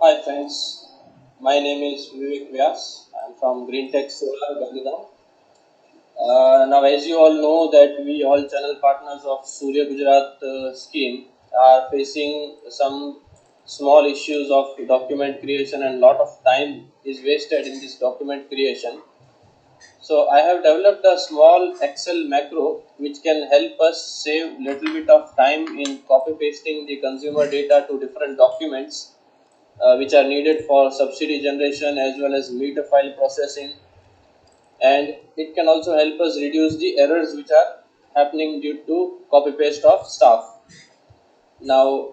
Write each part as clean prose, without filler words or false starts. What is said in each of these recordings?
Hi friends, my name is Vivek Vyas. I'm from Green Tech Solar, Gandhidham. Now, as you all know, that we all channel partners of Surya Gujarat scheme are facing some small issues of document creation, and lot of time is wasted in this document creation. So I have developed a small Excel macro which can help us save little bit of time in copy pasting the consumer data to different documents which are needed for subsidy generation as well as meter file processing, and it can also help us reduce the errors which are happening due to copy paste of stuff. Now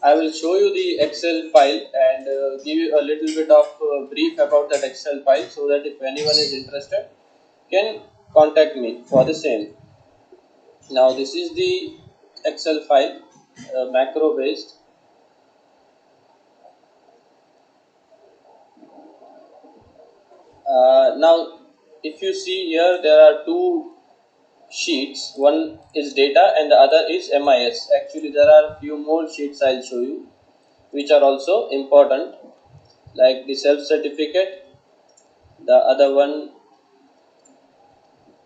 I will show you the Excel file and give you a little bit of brief about that Excel file, so that if anyone is interested can contact me for the same. Now this is the Excel file, macro based. Now if you see here, there are two sheets. One is data and the other is MIS. Actually there are few more sheets I'll show you which are also important, like the self certificate. The other one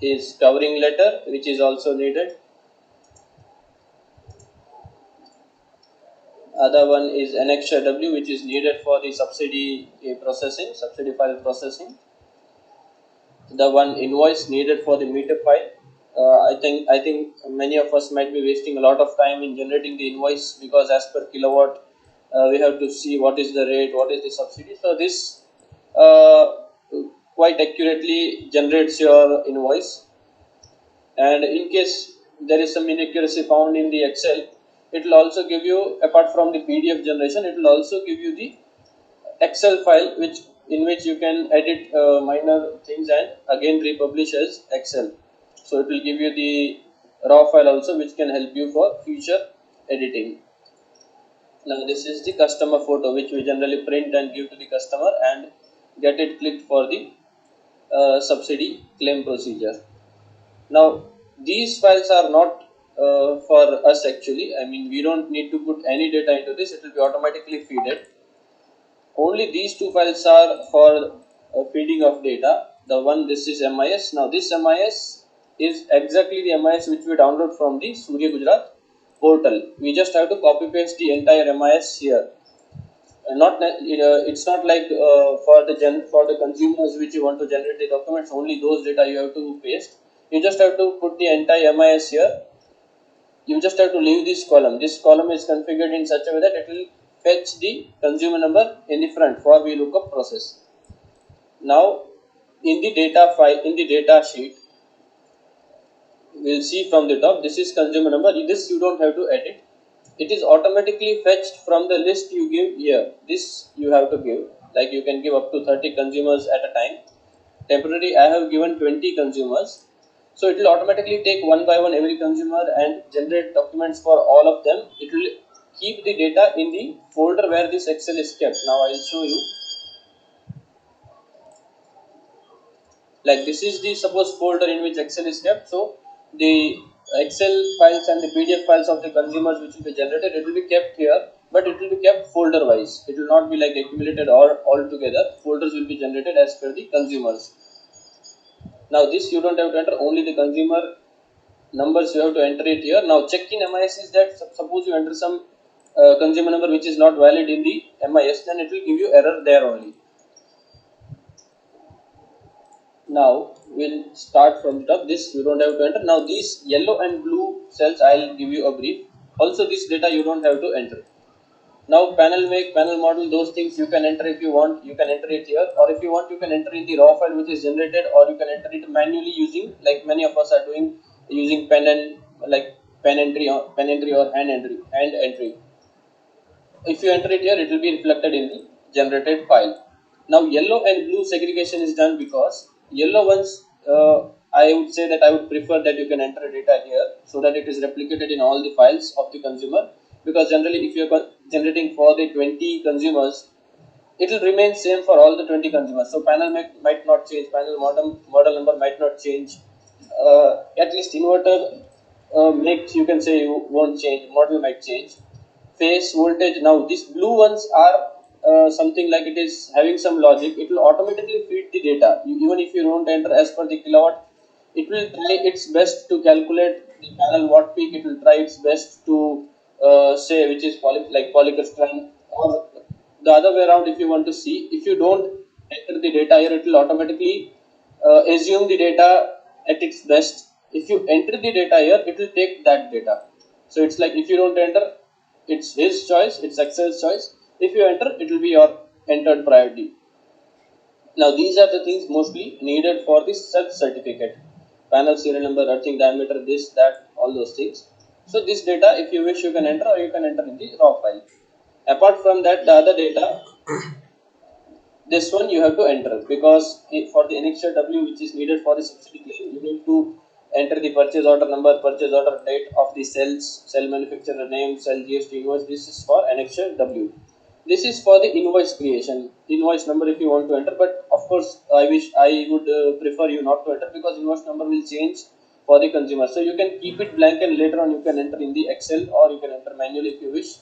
is covering letter which is also needed. Other one is Annexure W which is needed for the subsidy processing, subsidy file processing. The one invoice needed for the meter file. I think many of us might be wasting a lot of time in generating the invoice, because as per kilowatt we have to see what is the rate, what is the subsidy. So this uh, quite accurately generates your invoice, and in case there is some inaccuracy found in the Excel, it will also give you, apart from the PDF generation, it will also give you the Excel file which in which you can edit minor things and again republish as Excel. So it will give you the raw file also which can help you for future editing. Now this is the customer photo which we generally print and give to the customer and get it clicked for the subsidy claim procedure. Now these files are not for us actually. I mean, we don't need to put any data into this, it will be automatically fed. Only these two files are for feeding of data. The one, this is MIS. Now this MIS is exactly the MIS which we download from the Surya Gujarat portal. We just have to copy paste the entire MIS here. Not it's not like for the consumers which you want to generate the documents, only those data you have to paste. You just have to put the entire MIS here. You just have to leave this column. This column is configured in such a way that it will fetch the consumer number in the front for VLOOKUP process. Now in the data file, in the data sheet, we'll see from the top, this is consumer number. This you don't have to edit. It is automatically fetched from the list you give here. This you have to give, like you can give up to 30 consumers at a time. Temporary I have given 20 consumers. So it will automatically take one by one every consumer and generate documents for all of them. It will keep the data in the folder where this Excel is kept. Now I will show you. Like this is the suppose folder in which Excel is kept. So the Excel files and the PDF files of the consumers which will be generated, it will be kept here, but it will be kept folder wise. It will not be like accumulated or all together. Folders will be generated as per the consumers. Now this you don't have to enter, only the consumer numbers you have to enter it here. Now check in MIS is that suppose you enter some consumer number which is not valid in the MIS, then it will give you error there only. Now we'll start from the top. This you don't have to enter. Now these yellow and blue cells I'll give you a brief. Also this data you don't have to enter. Now panel make, panel model, those things you can enter if you want. You can enter it here, or if you want you can enter in the raw file which is generated, or you can enter it manually using, like many of us are doing, using pen and like pen entry or hand entry. If you enter it here, it will be reflected in the generated file. Now yellow and blue segregation is done because yellow ones, I would say that I would prefer that you can enter data here so that it is replicated in all the files of the consumer, because generally if you are generating for the 20 consumers, it will remain same for all the 20 consumers. So panel might not change, panel model number might not change, at least inverter makes, you can say, you won't change, model might change, phase voltage. Now these blue ones are something like it is having some logic, it will automatically feed the data. Even if you don't enter as per the kilowatt, it will try its best to calculate the panel watt peak. It will try its best to say which is polycrystalline, or the other way around. If you want to see, if you don't enter the data here, it will automatically assume the data at its best. If you enter the data here, it will take that data. So it's like if you don't enter, it's his choice, it's Excel's choice. If you enter, it will be your entered priority. Now these are the things mostly needed for the self certificate: panel serial number, earthing diameter, this, that, all those things. So this data, if you wish, you can enter, or you can enter in the raw file. Apart from that, the other data, this one you have to enter, because for the Annexure W, which is needed for the subsidy claim, you need to enter the purchase order number, purchase order date of the cells, cell manufacturer name, cell GST invoice. This is for Annexure W. This is for the invoice creation, invoice number if you want to enter, but of course I would prefer you not to enter, because invoice number will change for the consumer. So you can keep it blank and later on you can enter in the Excel, or you can enter manually if you wish.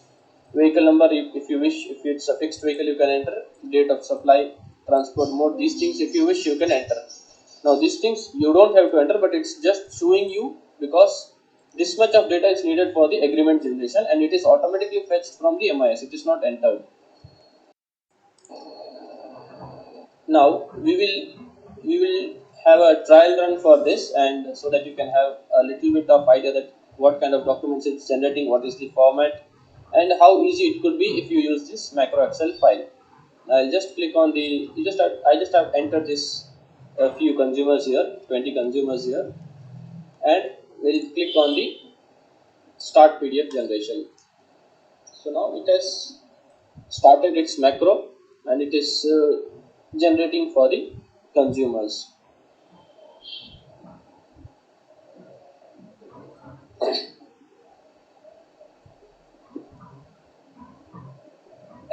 Vehicle number, if you wish, if it's a fixed vehicle, you can enter. Date of supply, transport mode, these things if you wish you can enter. Now these things you don't have to enter, but it's just showing you, because this much of data is needed for the agreement generation, and it is automatically fetched from the MIS. It is not entered. Now we will have a trial run for this, and so that you can have a little bit of idea that what kind of documents it's generating, what is the format, and how easy it could be if you use this macro Excel file. I'll just click on the, I just have entered this a few consumers here, 20 consumers here, and we'll click on the start PDF generation. So now it has started its macro, and it is generating for the consumers.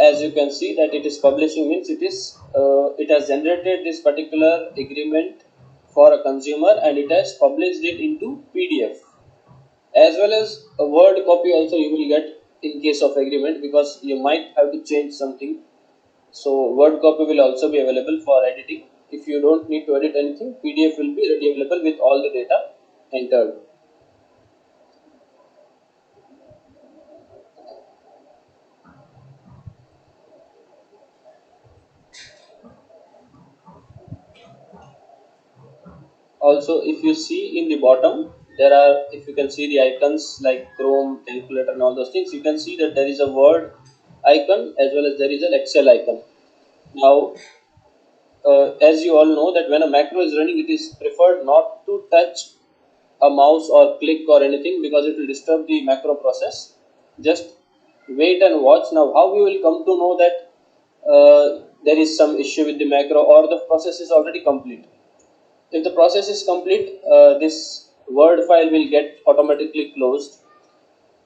As you can see that it is publishing, means it has generated this particular agreement for a consumer, and it has published it into PDF, as well as a Word copy also you will get in case of agreement, because you might have to change something. So Word copy will also be available for editing. If you don't need to edit anything, PDF will be ready available with all the data entered. Also, if you see in the bottom, there are, if you can see the icons like Chrome, calculator, and all those things, you can see that there is a Word icon as well as there is an Excel icon. Now as you all know that when a macro is running, it is preferred not to touch a mouse or click or anything, because it will disturb the macro process. Just wait and watch. Now how we will come to know that there is some issue with the macro, or the process is already complete? If the process is complete, this Word file will get automatically closed,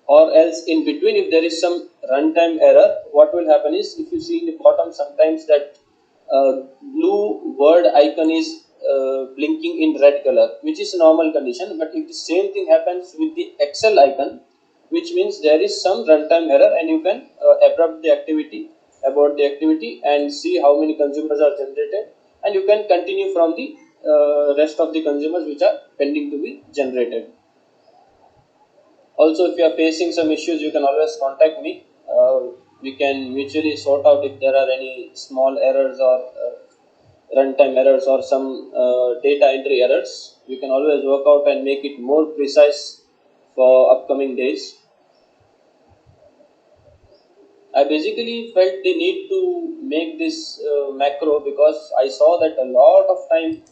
or else in between, if there is some runtime error, what will happen is, if you see in the bottom, sometimes that blue Word icon is blinking in red color, which is a normal condition. But if the same thing happens with the Excel icon, which means there is some runtime error, and you can abort the activity and see how many consumers are generated, and you can continue from the rest of the consumers which are pending to be generated. Also, if you are facing some issues, you can always contact me. We can mutually sort out if there are any small errors, or runtime errors, or some data entry errors. We can always work out and make it more precise for upcoming days. I basically felt the need to make this macro, because I saw that a lot of time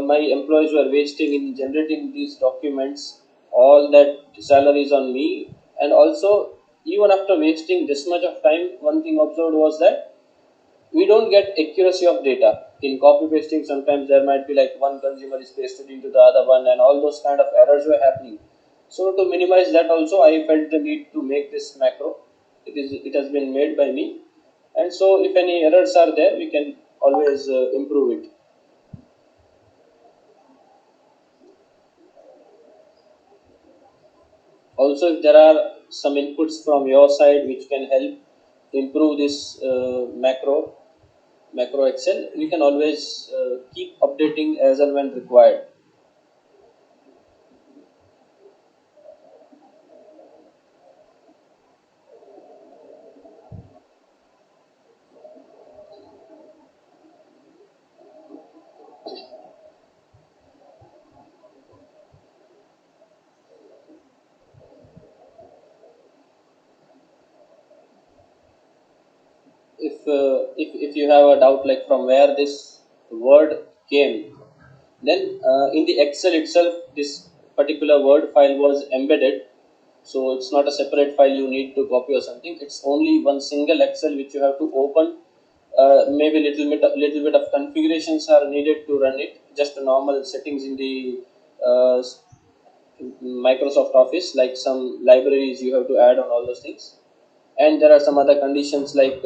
my employees were wasting in generating these documents. All that salary is on me, and also even after wasting this much of time, one thing observed was that we don't get accuracy of data. In copy pasting, sometimes there might be like one consumer is pasted into the other one, and all those kind of errors were happening. So to minimize that also, I felt the need to make this macro. It has been made by me, and so if any errors are there, we can always improve it. Also, if there are some inputs from your side which can help, improve this macro Excel, we can always keep updating as and when required. If you have a doubt like from where this word came, then in the Excel itself this particular word file was embedded. So it's not a separate file you need to copy or something. It's only one single Excel which you have to open. Maybe little bit of configurations are needed to run it. Just normal settings in the uh, Microsoft Office, like some libraries you have to add on all those things. And there are some other conditions like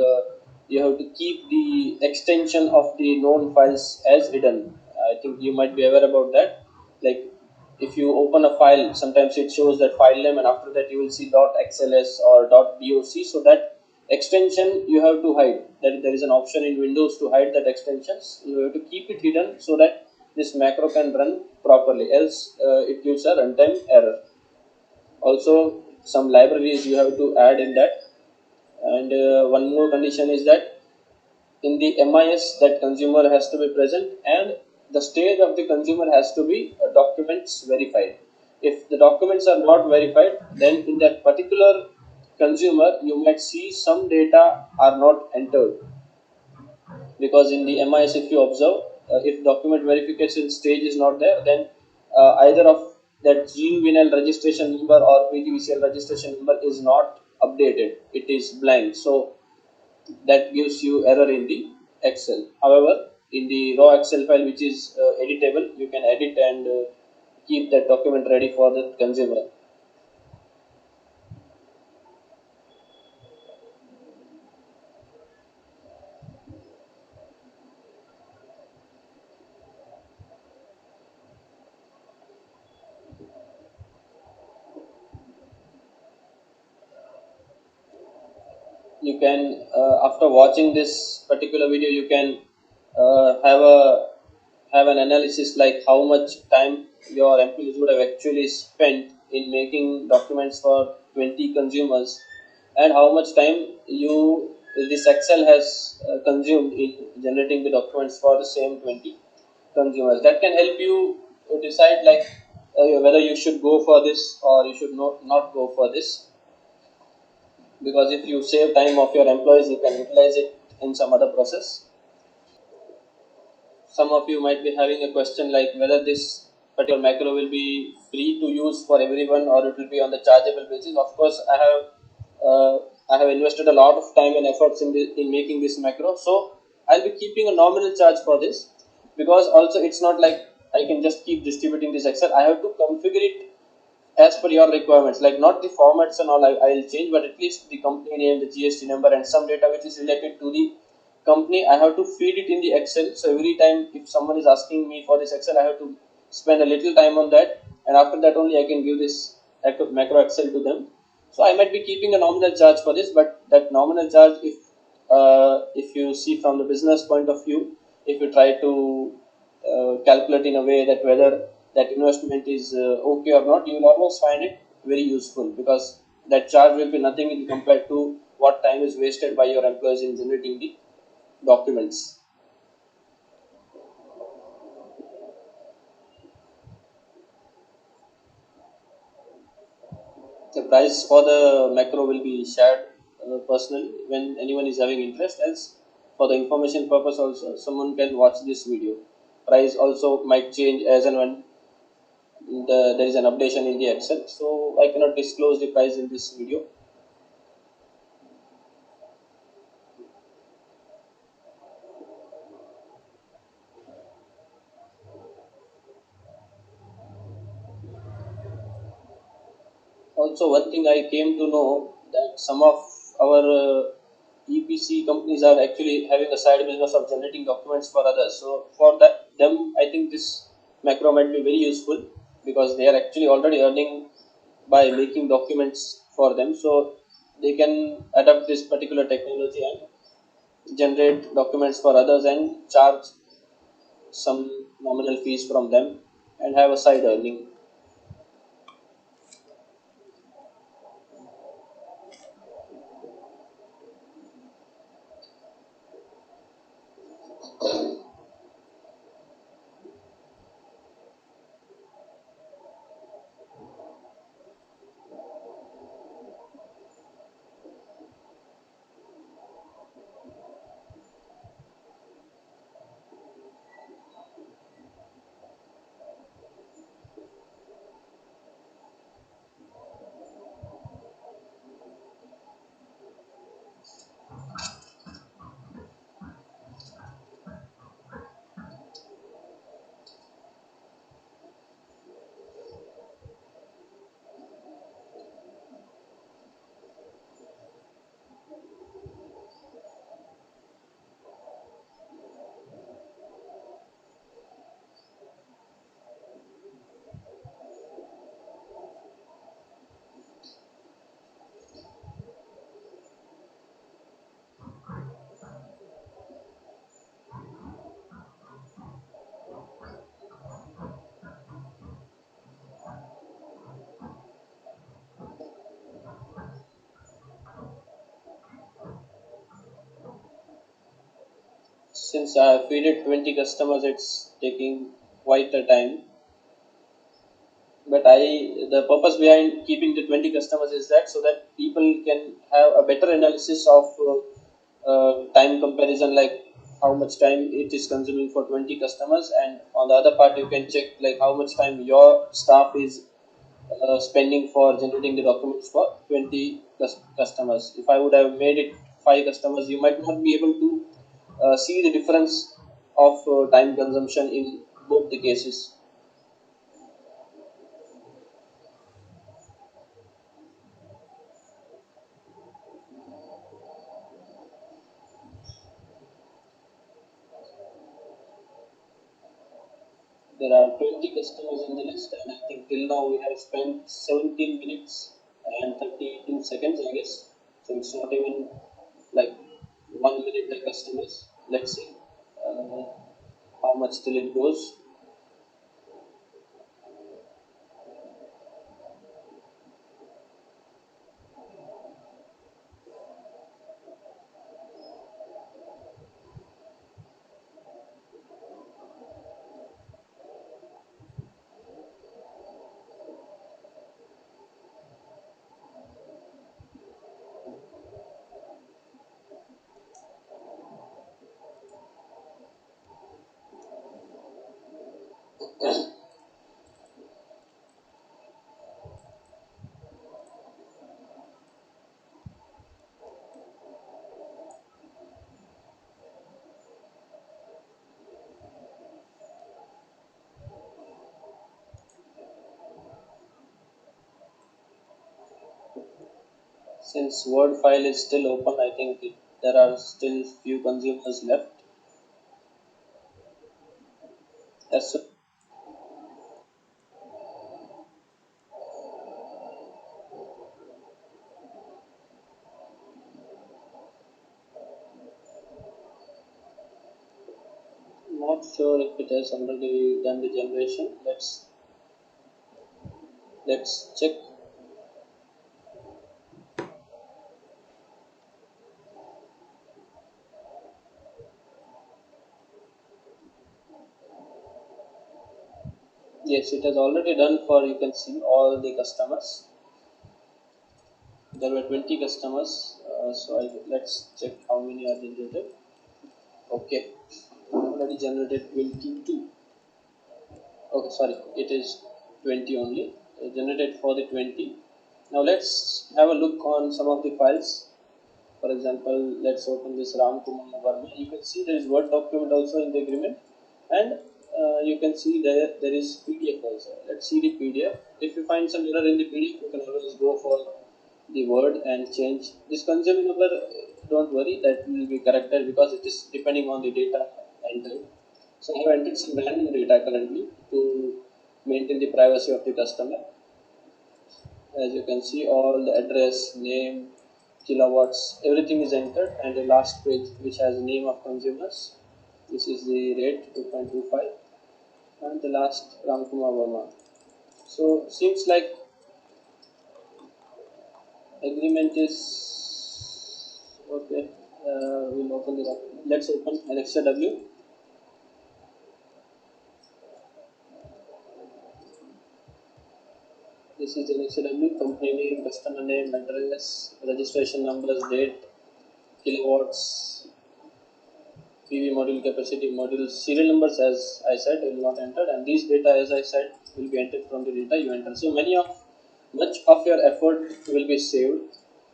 you have to keep the extension of the known files as hidden. I think you might be aware about that. Like if you open a file, sometimes it shows that file name, and after that you will see .xls or .doc. So that extension you have to hide. That there is an option in Windows to hide that extensions. You have to keep it hidden so that this macro can run properly. Else it gives a runtime error. Also, some libraries you have to add in that. And one more condition is that in the MIS that consumer has to be present, and the stage of the consumer has to be documents verified. If the documents are not verified, then in that particular consumer you might see some data are not entered, because in the MIS if you observe, if document verification stage is not there, then either of that GUVNL registration number or PGVCL registration number is not updated, it is blank. So that gives you error in the Excel. However, in the raw Excel file which is editable, you can edit and keep that document ready for the consumer. You can after watching this particular video, you can have an analysis like how much time your employees would have actually spent in making documents for 20 consumers, and how much time you this Excel has consumed in generating the documents for the same 20 consumers. That can help you to decide like whether you should go for this or you should not go for this, because if you save time of your employees, you can utilize it in some other process. Some of you might be having a question like whether this particular macro will be free to use for everyone or it will be on the chargeable basis. Of course, I have invested a lot of time and efforts in making this macro, so I'll be keeping a nominal charge for this, because also it's not like I can just keep distributing this Excel. I have to configure it as per your requirements, like not the formats and all I'll change, but at least the company name, the GST number, and some data which is related to the company I have to feed it in the Excel. So every time if someone is asking me for this Excel, I have to spend a little time on that, and after that only I can give this macro Excel to them. So I might be keeping a nominal charge for this, but that nominal charge, if you see from the business point of view, if you try to calculate in a way that whether that investment is okay or not, you will always find it very useful, because that charge will be nothing in compared to what time is wasted by your employees in generating the documents. The price for the macro will be shared personally when anyone is having interest. Else, for the information purpose also, someone can watch this video. Price also might change as and when there is an updation in the Excel. So I cannot disclose the price in this video. Also, one thing I came to know that some of our EPC companies are actually having a side business of generating documents for others. So for them, I think this macro might be very useful, because they are actually already earning by making documents for them. So they can adopt this particular technology and generate documents for others and charge some nominal fees from them and have a side earning. Since I have feeded 20 customers, it's taking quite a time. But the purpose behind keeping the 20 customers is that so that people can have a better analysis of time comparison, like how much time it is consuming for 20 customers, and on the other part you can check like how much time your staff is spending for generating the documents for 20 customers. If I would have made it 5 customers, you might not be able to see the difference of time consumption in both the cases. There are 20 customers in the list, and I think till now we have spent 17 minutes and 32 seconds, I guess. So it's not even like 1 minute per customers. Let's see uh, how much till it goes. Since Word file is still open, I think there are still few consumers left. That's not sure if it has already done the generation. Let's check. Yes, it has already done for, you can see all the customers. There were 20 customers, let's check how many are generated. Okay, already generated 22. Okay, sorry, it is 20 only. Generated for the 20. Now let's have a look on some of the files. For example, let's open this Ram Kumar Verma. You can see there is Word document also in the agreement, and you can see there is PDF also. Let's see the PDF. If you find some error in the PDF, you can always go for the Word and change this consumer number. Don't worry, that will be corrected because it is depending on the data entered. So I have entered some random data currently to maintain the privacy of the customer. As you can see, all the address, name, kilowatts, everything is entered, and the last page which has the name of consumers. This is the rate 2.25, and the last Ramkumar Verma. So seems like agreement is okay. We'll open the document. Let's open Annexure W. This is Annexure W, company name, customer name, address, registration numbers, date, kilowatts, PV module capacity, module serial numbers, as I said, will not enter, and these data, as I said, will be entered from the data you enter. So much of your effort will be saved.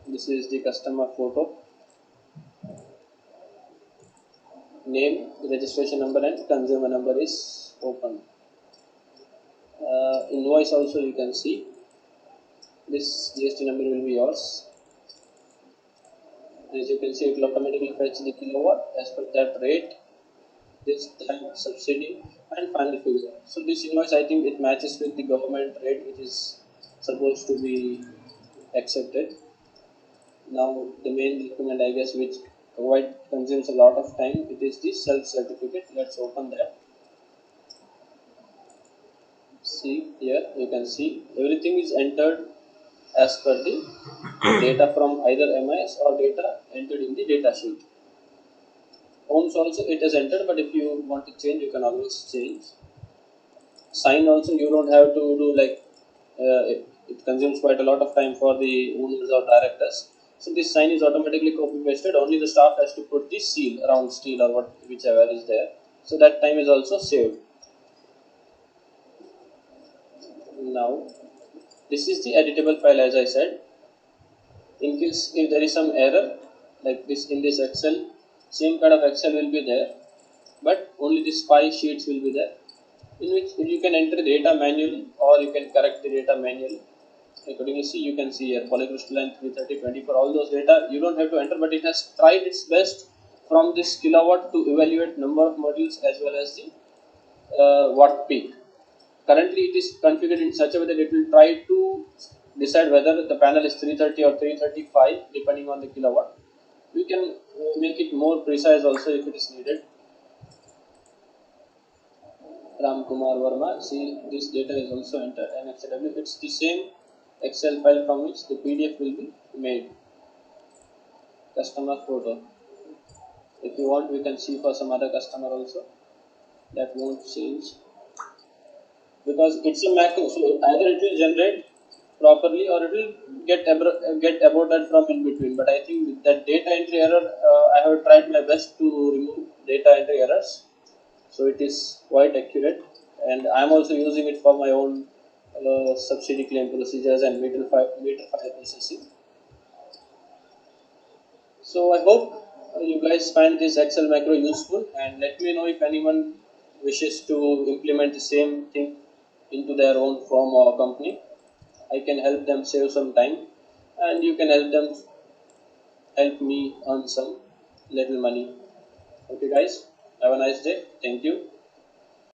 This is the customer photo, name, registration number, and consumer number is open. Invoice also you can see. This GST number will be yours. As you can see, it will automatically fetch the kilowatt as per that rate, this time subsidy, and final figure. So this invoice, I think it matches with the government rate which is supposed to be accepted. Now the main document, I guess, which consumes a lot of time, it is the self certificate. Let's open that. See here, you can see everything is entered as per the data from either MIS or data entered in the data sheet. Ohms also it is entered, but if you want to change, you can always change. Sign also you don't have to do like it consumes quite a lot of time for the owners or directors. So this sign is automatically copy pasted. Only the staff has to put the seal around steel or whichever is there. So that time is also saved. Now this is the editable file, as I said. In case if there is some error like this in this Excel, same kind of Excel will be there, but only these 5 sheets will be there, in which you can enter data manually or you can correct the data manually. Accordingly, see, you can see here polycrystalline line 330 for all those data you don't have to enter, but it has tried its best from this kilowatt to evaluate number of modules as well as the watt peak. Currently it is configured in such a way that it will try to decide whether the panel is 330 or 335 depending on the kilowatt. We can make it more precise also if it is needed. Ramkumar Verma, see, this data is also entered Annexure W. It's the same Excel file from which the PDF will be made. Customer photo. If you want, we can see for some other customer also. That won't change because it's a macro. So either it will generate properly or it will get aborted from in between. But I think with that data entry error, I have tried my best to remove data entry errors. So it is quite accurate, and I am also using it for my own subsidy claim procedures and meter file processing. So I hope you guys find this Excel macro useful, and let me know if anyone wishes to implement the same thing into their own firm or company. I can help them save some time, and you can help me earn some little money. Okay guys, have a nice day. Thank you.